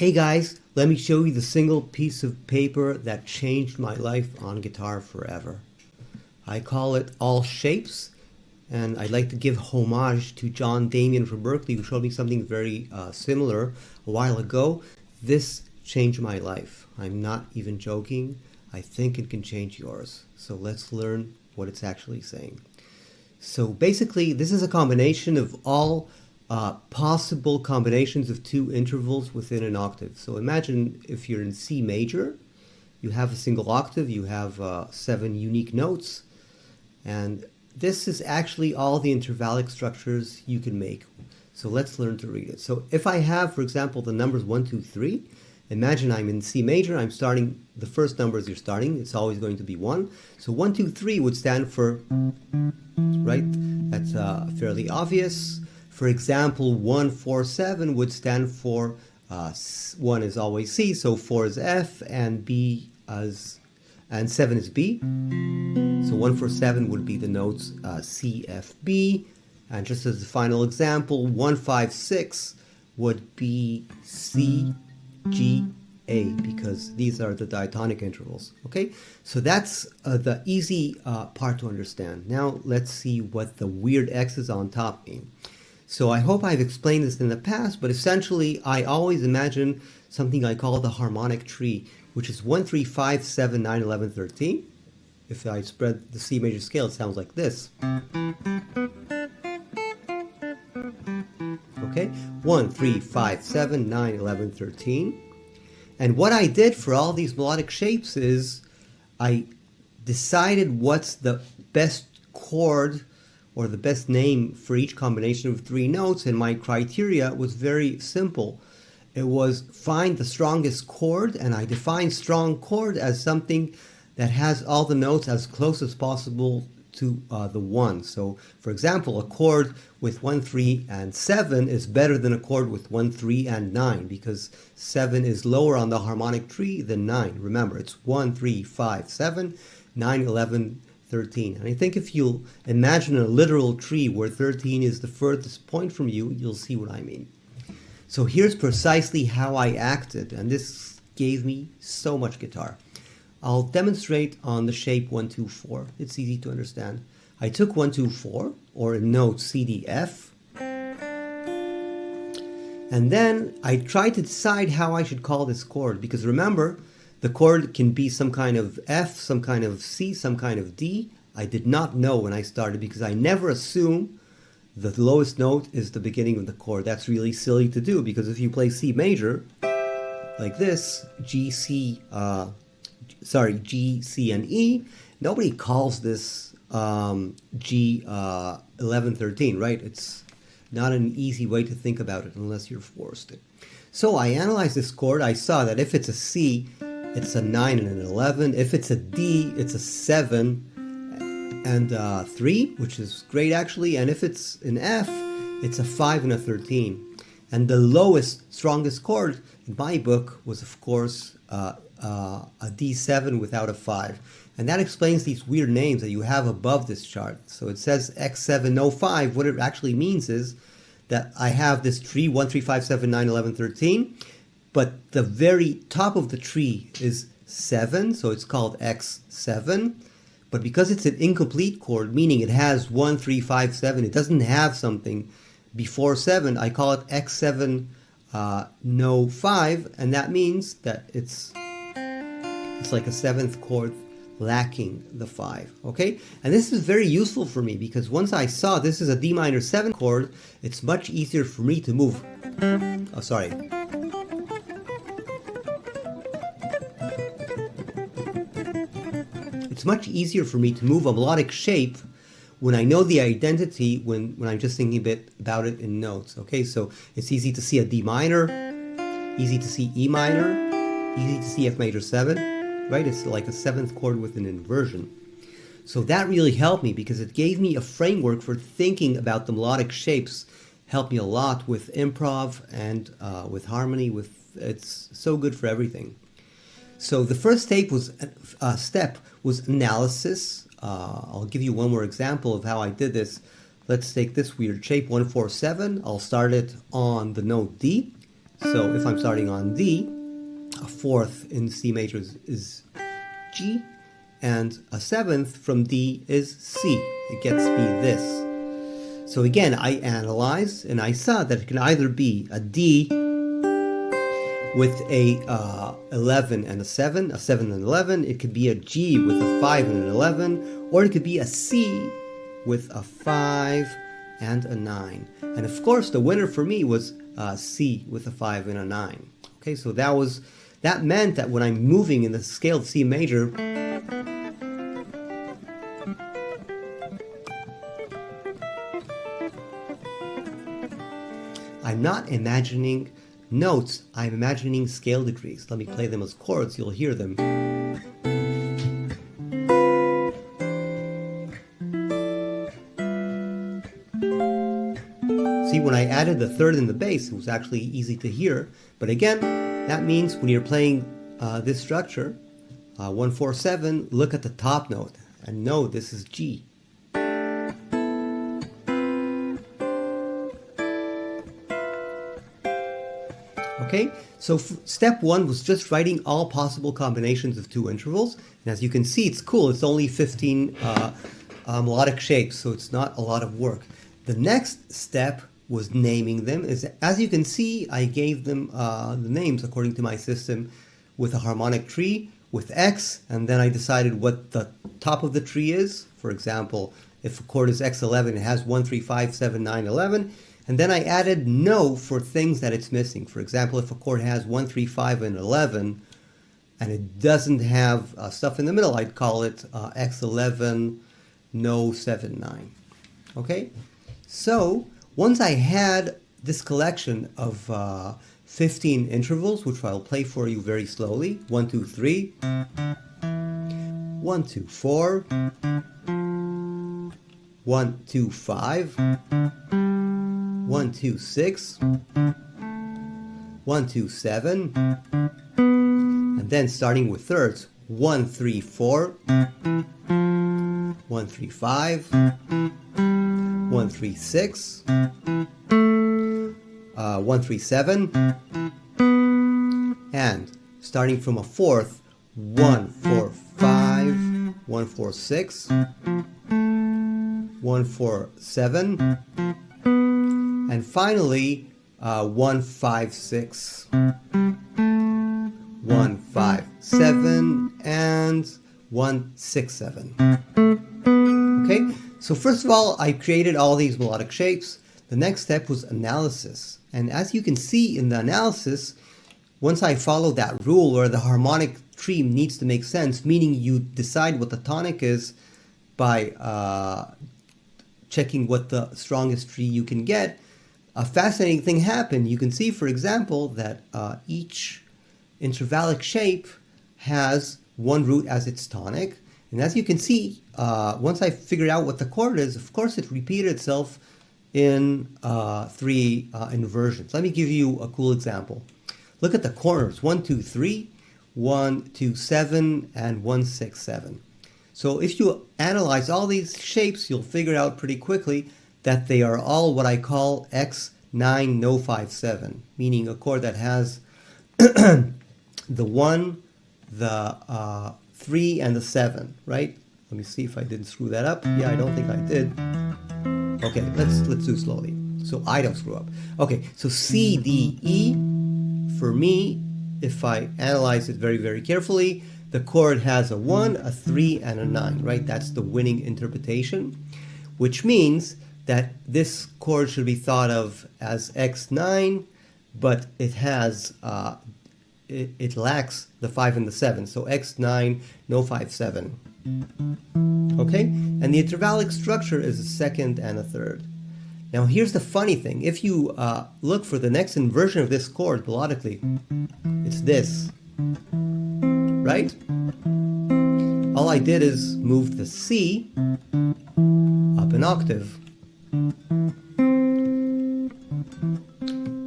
Hey guys, let me show you the single piece of paper that changed my life on guitar forever. I call it All Shapes, and I'd like to give homage to John Damien from Berkeley, who showed me something very similar a while ago. This changed my life. I'm not even joking. I think it can change yours. So let's learn what it's actually saying. So basically, this is a combination of all possible combinations of two intervals within an octave. So imagine if you're in C major, you have a single octave, you have 7 unique notes, and this is actually all the intervallic structures you can make. So let's learn to read it. So if I have, for example, the numbers 1, 2, 3, imagine I'm in C major, I'm starting, the first numbers you're starting, it's always going to be 1. So 1, 2, 3 would stand for, right? That's fairly obvious. For example, 1, 4, 7 would stand for 1 is always C, so 4 is F, and and 7 is B. So 1, 4, 7 would be the notes C, F, B. And just as a final example, 1, 5, 6 would be C, G, A, because these are the diatonic intervals. Okay, so that's the easy part to understand. Now let's see what the weird X's on top mean. So I hope I've explained this in the past, but essentially I always imagine something I call the harmonic tree, which is 1, 3, 5, 7, 9, 11, 13. If I spread the C major scale, it sounds like this. Okay, 1, 3, 5, 7, 9, 11, 13. And what I did for all these melodic shapes is I decided what's the best chord or the best name for each combination of 3 notes, and my criteria was very simple. It was find the strongest chord, and I defined strong chord as something that has all the notes as close as possible to the 1. So, for example, a chord with 1, 3, and 7 is better than a chord with 1, 3, and 9, because 7 is lower on the harmonic tree than 9. Remember, it's 1, 3, 5, 7, 9, 11, 13. And I think if you'll imagine a literal tree where 13 is the furthest point from you, you'll see what I mean. So here's precisely how I acted, and this gave me so much guitar. I'll demonstrate on the shape 1, 2, 4. It's easy to understand. I took 1, 2, 4, or in note C, D, F, and then I tried to decide how I should call this chord, because remember, the chord can be some kind of F, some kind of C, some kind of D. I did not know when I started because I never assume the lowest note is the beginning of the chord. That's really silly to do, because if you play C major, like this, G, C, G, C, and E, nobody calls this G 11, 13, right? It's not an easy way to think about it unless you're forced. So I analyzed this chord. I saw that if it's a C, it's a 9 and an 11. If it's a D, it's a 7 and 3, which is great actually. And if it's an F, it's a 5 and a 13. And the lowest, strongest chord in my book was, of course, a D7 without a 5. And that explains these weird names that you have above this chart. So it says X705. What it actually means is that I have this tree, 1, 3, 5, 7, 9, 11, 13. But the very top of the tree is 7, so it's called X7. But because it's an incomplete chord, meaning it has 1, 3, 5, 7, it doesn't have something before 7, I call it X7 no 5, and that means that it's like a 7th chord lacking the 5, okay? And this is very useful for me, because once I saw this is a D minor 7 chord, it's much easier for me to move. It's much easier for me to move a melodic shape when I know the identity, when I'm just thinking a bit about it in notes. Okay, so it's easy to see a D minor, easy to see E minor, easy to see F major 7, right? It's like a 7th chord with an inversion. So that really helped me, because it gave me a framework for thinking about the melodic shapes. Helped me a lot with improv and with harmony. It's so good for everything. So the first step was analysis. I'll give you one more example of how I did this. Let's take this weird shape, 1, 4, 7. I'll start it on the note D. So if I'm starting on D, a fourth in C major is G, and a seventh from D is C. It gets me this. So again, I analyzed and I saw that it can either be a D with a 11 and a 7 and 11. It could be a G with a 5 and an 11, or it could be a C with a 5 and a 9. And of course, the winner for me was C with a 5 and a 9. Okay, so that meant that when I'm moving in the scale of C major, I'm not imagining notes, I'm imagining scale degrees. Let me play them as chords, you'll hear them. See, when I added the third and the bass, it was actually easy to hear. But again, that means when you're playing this structure, 1, 4, 7, look at the top note and know this is G. Okay, so step 1 was just writing all possible combinations of two intervals. And as you can see, it's cool. It's only 15 melodic shapes, so it's not a lot of work. The next step was naming them. As you can see, I gave them the names according to my system with a harmonic tree, with X, and then I decided what the top of the tree is. For example, if a chord is X11, it has 1, 3, 5, 7, 9, 11. And then I added no for things that it's missing. For example, if a chord has 1, 3, 5, and 11, and it doesn't have stuff in the middle, I'd call it X11, no, 7, 9. Okay? So, once I had this collection of 15 intervals, which I'll play for you very slowly, 1, 2, 3, 1, 2, 4, 1, 2, 5, 1, 2, 6, 1, 2, 7, and then starting with thirds, 1, 3, 4, 1, 3, 5, 1, 3, 6, 1, 3, 7, and starting from a fourth, 1, 4, 5, 1, 4, 6, 1, 4, 7, and finally 1, 5, 6, 1, 5, 7, and 1, 6, 7. Okay, so first of all, I created all these melodic shapes. The next step was analysis. And as you can see in the analysis, once I followed that rule where the harmonic tree needs to make sense, meaning you decide what the tonic is by checking what the strongest tree you can get, a fascinating thing happened. You can see, for example, that each intervallic shape has one root as its tonic. And as you can see, once I figured out what the chord is, of course it repeated itself in 3 inversions. Let me give you a cool example. Look at the corners, 1, 2, 3, 1, 2, 7, and 1, 6, 7. So if you analyze all these shapes, you'll figure out pretty quickly that they are all what I call X9 no 5 7, meaning a chord that has the 1, the 3, and the 7, right? Let me see if I didn't screw that up. Yeah, I don't think I did. Okay, let's do it slowly so I don't screw up. Okay, so C, D, E, for me, if I analyze it very, very carefully, the chord has a 1, a 3, and a 9, right? That's the winning interpretation, which means that this chord should be thought of as X9, but it has, it lacks the 5 and the 7, so X9, no 5, 7. Okay, and the intervallic structure is a second and a third. Now here's the funny thing. If you look for the next inversion of this chord melodically, it's this, right? All I did is move the C up an octave.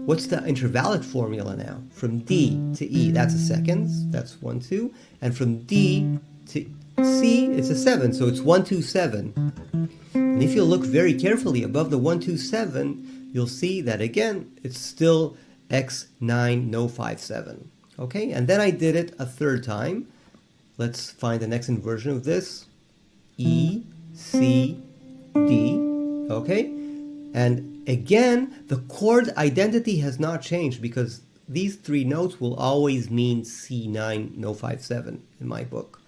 What's the intervallic formula now? From D to E, that's a second, that's 1, 2, and from D to C, it's a 7, so it's 1, 2, 7. And if you look very carefully above the 1, 2, 7, you'll see that again, it's still X9, no 5/7. Okay, and then I did it a third time. Let's find the next inversion of this. E, C, D. Okay, and again, the chord identity has not changed because these three notes will always mean C9, no 5/7 in my book.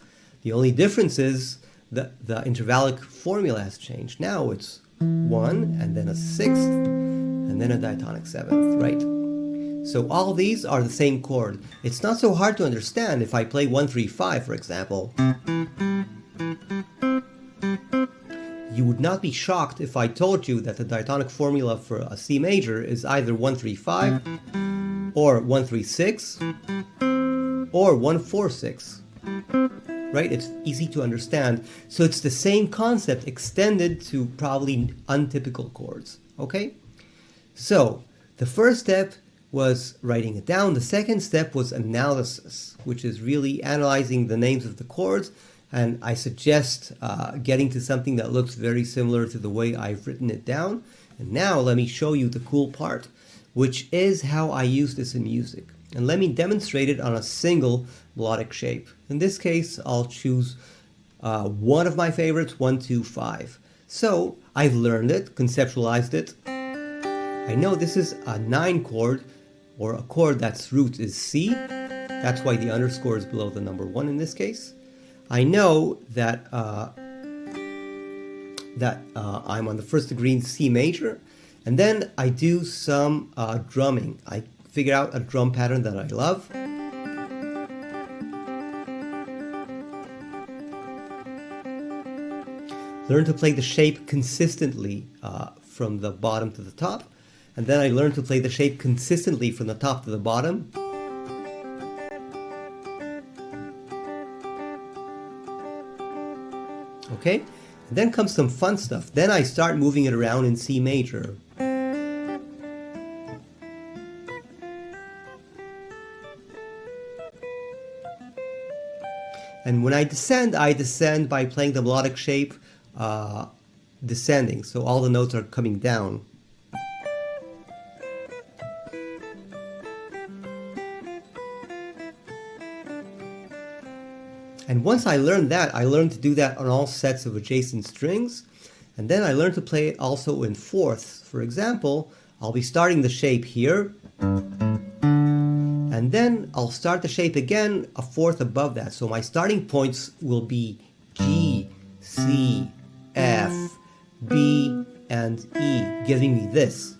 The only difference is the intervallic formula has changed. Now it's 1 and then a 6th and then a diatonic 7th, right? So all these are the same chord. It's not so hard to understand if I play 1, 3, 5, for example. You would not be shocked if I told you that the diatonic formula for a C major is either 1, 3, 5 or 1, 3, 6 or 1, 4, 6. Right? It's easy to understand. So it's the same concept extended to probably untypical chords. Okay? So the first step was writing it down. The second step was analysis, which is really analyzing the names of the chords. And I suggest getting to something that looks very similar to the way I've written it down. And now let me show you the cool part, which is how I use this in music. And let me demonstrate it on a single melodic shape. In this case, I'll choose one of my favorites, 1, 2, 5. So I've learned it, conceptualized it. I know this is a 9 chord, or a chord that's root is C. That's why the underscore is below the number 1 in this case. I know that I'm on the first degree in C major, and then I do some drumming. I figure out a drum pattern that I love. Learn to play the shape consistently from the bottom to the top, and then I learn to play the shape consistently from the top to the bottom. Okay, and then comes some fun stuff. Then I start moving it around in C major. And when I descend by playing the melodic shape descending, so all the notes are coming down. And once I learned that, I learned to do that on all sets of adjacent strings. And then I learned to play it also in fourths. For example, I'll be starting the shape here. And then I'll start the shape again a fourth above that. So my starting points will be G, C, F, B, and E, giving me this.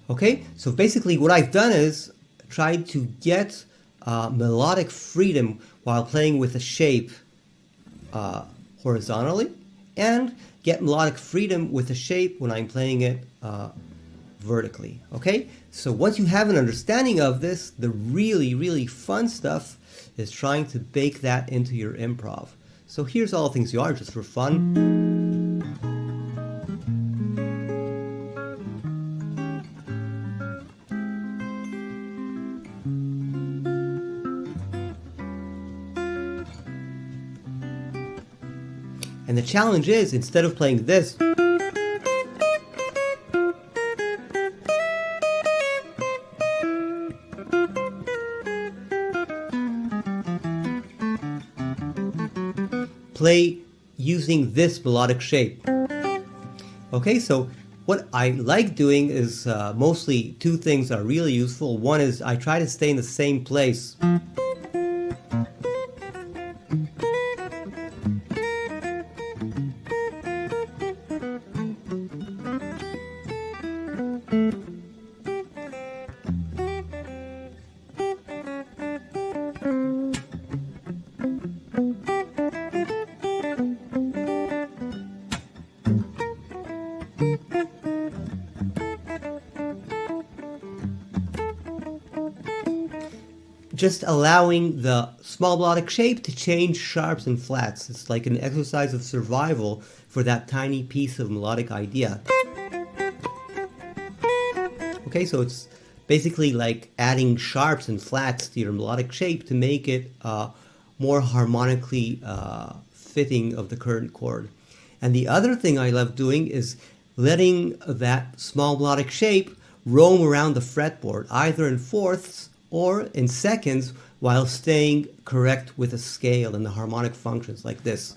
Okay, so basically what I've done is tried to get melodic freedom while playing with a shape horizontally, and get melodic freedom with a shape when I'm playing it vertically. Okay, so once you have an understanding of this, the really, really fun stuff is trying to bake that into your improv. So here's all things you are, just for fun. And the challenge is, instead of playing this, play using this melodic shape. Okay, so what I like doing is mostly two things are really useful. One is I try to stay in the same place. Just allowing the small melodic shape to change sharps and flats. It's like an exercise of survival for that tiny piece of melodic idea. Okay, so it's basically like adding sharps and flats to your melodic shape to make it more harmonically fitting of the current chord. And the other thing I love doing is letting that small melodic shape roam around the fretboard, either in fourths or in seconds, while staying correct with a scale and the harmonic functions like this.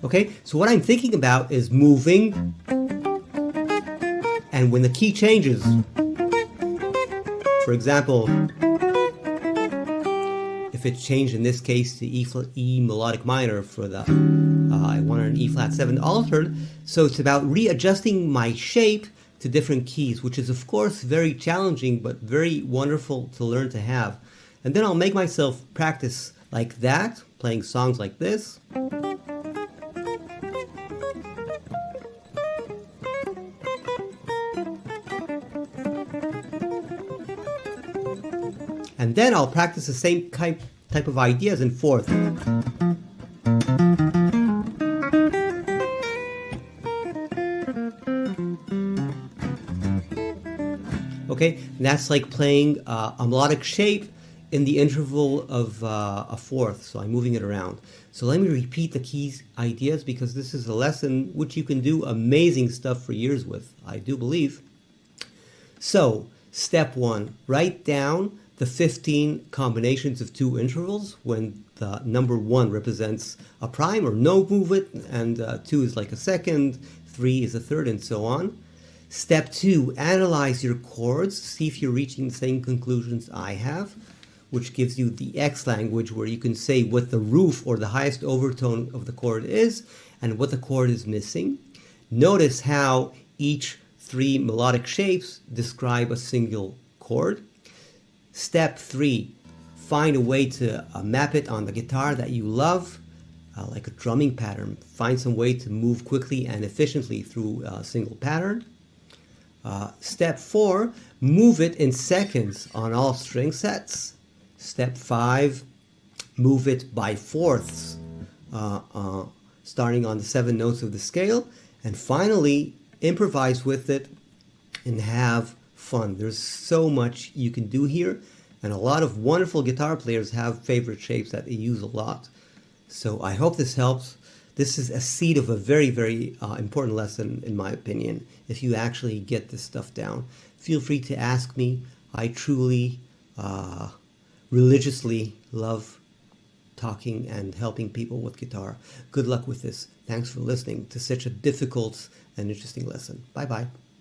Okay, so what I'm thinking about is moving, and when the key changes, for example, if it changed in this case to E melodic minor for the, I wanted an E flat 7 altered, so it's about readjusting my shape to different keys, which is of course very challenging but very wonderful to learn to have. And then I'll make myself practice like that, playing songs like this. And then I'll practice the same type of ideas in fourth. Okay, and that's like playing a melodic shape in the interval of a fourth, so I'm moving it around. So let me repeat the keys ideas, because this is a lesson which you can do amazing stuff for years with, I do believe. So, step 1, write down the 15 combinations of two intervals when the number 1 represents a prime or no movement, and 2 is like a second, 3 is a third, and so on. Step 2, analyze your chords, see if you're reaching the same conclusions I have, which gives you the X language, where you can say what the roof or the highest overtone of the chord is and what the chord is missing. Notice how each 3 melodic shapes describe a single chord. Step 3, find a way to map it on the guitar that you love, like a drumming pattern. Find some way to move quickly and efficiently through a single pattern. Step 4, move it in seconds on all string sets. Step 5, move it by fourths, starting on the 7 notes of the scale. And finally, improvise with it and have fun. There's so much you can do here, and a lot of wonderful guitar players have favorite shapes that they use a lot. So I hope this helps. This is a seed of a very, very important lesson, in my opinion, if you actually get this stuff down. Feel free to ask me. I truly, religiously love talking and helping people with guitar. Good luck with this. Thanks for listening to such a difficult and interesting lesson. Bye-bye.